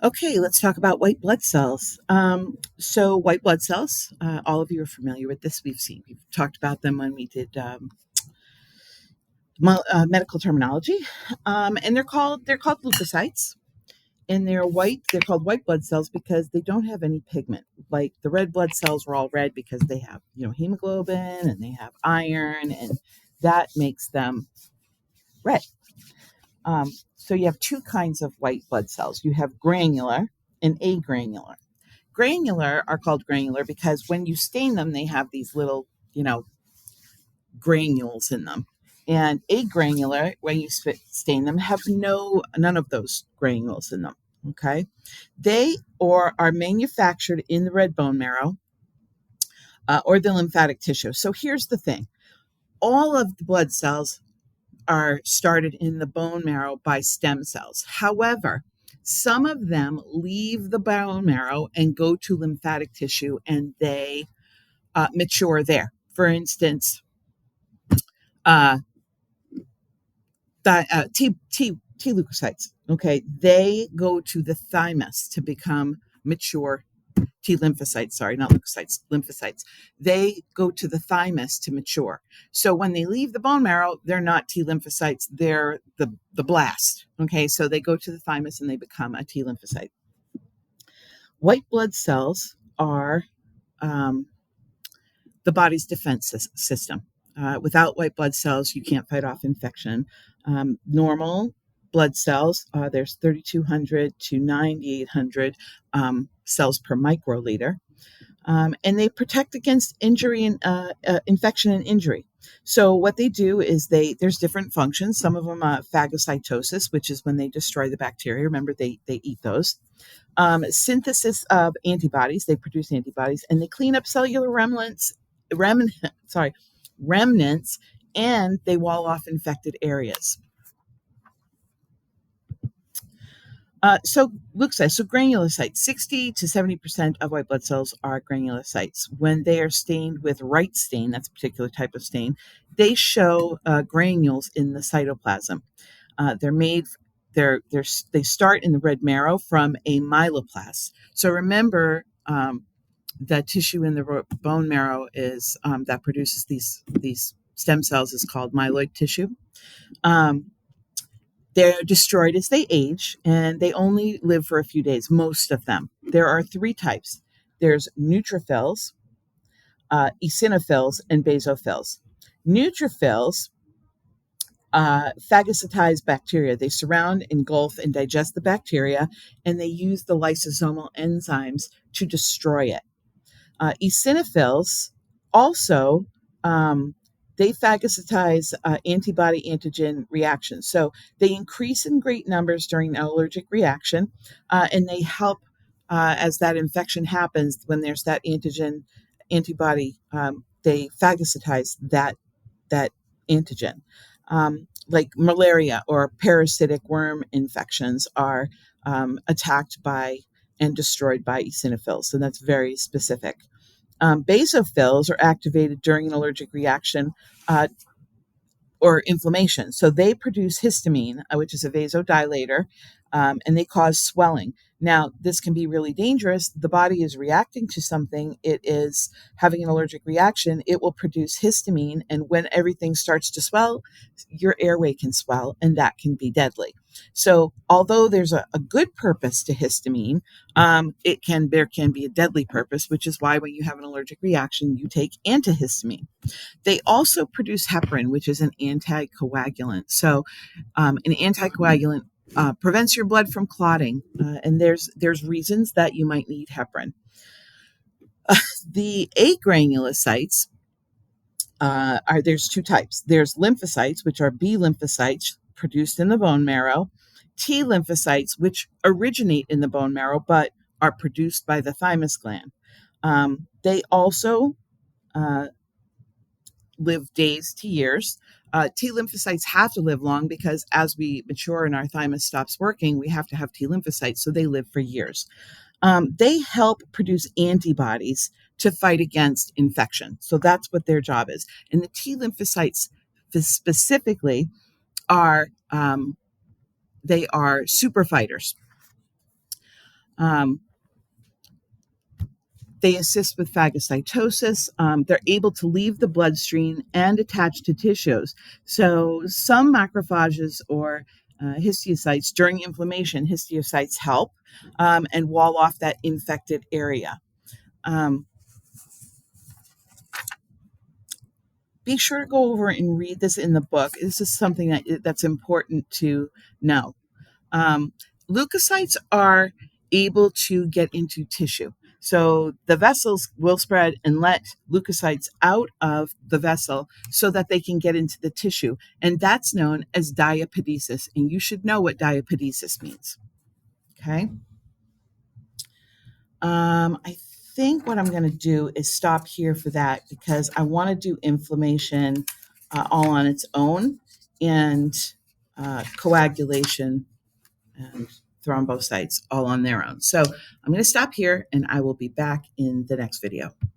Okay, let's talk about white blood cells. So white blood cells, all of you are familiar with this. We've talked about them when we did medical terminology, and they're called leukocytes, and they're white. They're called white blood cells because they don't have any pigment. Like the red blood cells were all red because they have hemoglobin and they have iron, and that makes them red. So you have two kinds of white blood cells. You have granular and agranular. Granular are called granular because when you stain them, they have these little, granules in them. And agranular, when you stain them, have none of those granules in them. Okay, they or are manufactured in the red bone marrow or the lymphatic tissue. So here's the thing: all of the blood cells are started in the bone marrow by stem cells. However, some of them leave the bone marrow and go to lymphatic tissue and they mature there. For instance, uh, T leukocytes, okay, they go to the thymus to become mature. T lymphocytes, sorry, not leukocytes, lymphocytes. They go to the thymus to mature. So when they leave the bone marrow, they're not T lymphocytes, they're the blast. Okay, so they go to the thymus and they become a T lymphocyte. White blood cells are the body's defense system. Without white blood cells, you can't fight off infection. Normal blood cells, there's 3,200 to 9,800 cells per microliter. And they protect against injury and infection and injury. So what they do is there's different functions. Some of them phagocytosis, which is when they destroy the bacteria. Remember, they eat those. Synthesis of antibodies. They produce antibodies, and they clean up cellular remnants, and they wall off infected areas. So granulocytes, 60 to 70% of white blood cells are granulocytes. When they are stained with right stain, that's a particular type of stain, they show granules in the cytoplasm. They start in the red marrow from a myeloblast. So remember, the tissue in the bone marrow is that produces these stem cells is called myeloid tissue. They're destroyed as they age, and they only live for a few days, most of them. There are three types. There's neutrophils, eosinophils, and basophils. Neutrophils phagocytize bacteria. They surround, engulf, and digest the bacteria, and they use the lysosomal enzymes to destroy it. Eosinophils also they phagocytize antibody-antigen reactions. So they increase in great numbers during an allergic reaction, and they help as that infection happens. When there's that antibody, they phagocytize that antigen. Like malaria or parasitic worm infections are attacked by and destroyed by eosinophils. So that's very specific. Basophils are activated during an allergic reaction or inflammation. So they produce histamine, which is a vasodilator, and they cause swelling. Now, this can be really dangerous. The body is reacting to something. It is having an allergic reaction. It will produce histamine. And when everything starts to swell, your airway can swell, and that can be deadly. So although there's a good purpose to histamine, there can be a deadly purpose, which is why when you have an allergic reaction, you take antihistamine. They also produce heparin, which is an anticoagulant. So an anticoagulant prevents your blood from clotting, and there's reasons that you might need heparin. The agranulocytes there's two types. There's lymphocytes, which are B lymphocytes produced in the bone marrow, T lymphocytes, which originate in the bone marrow but are produced by the thymus gland. They also live days to years. T lymphocytes have to live long because as we mature and our thymus stops working, we have to have T lymphocytes, so they live for years. They help produce antibodies to fight against infection. So that's what their job is. And the T lymphocytes specifically are they are super fighters. Um, They assist with phagocytosis. They're able to leave the bloodstream and attach to tissues. So some macrophages or histiocytes during inflammation, histiocytes help and wall off that infected area. Um, be sure to go over and read this in the book. This is something that's important to know. Um, Leukocytes are able to get into tissue. So the vessels will spread and let leukocytes out of the vessel so that they can get into the tissue. And that's known as diapedesis. And you should know what diapedesis means. Okay. I think what I'm going to do is stop here for that because I want to do inflammation all on its own and coagulation and thrombocytes all on their own. So I'm going to stop here and I will be back in the next video.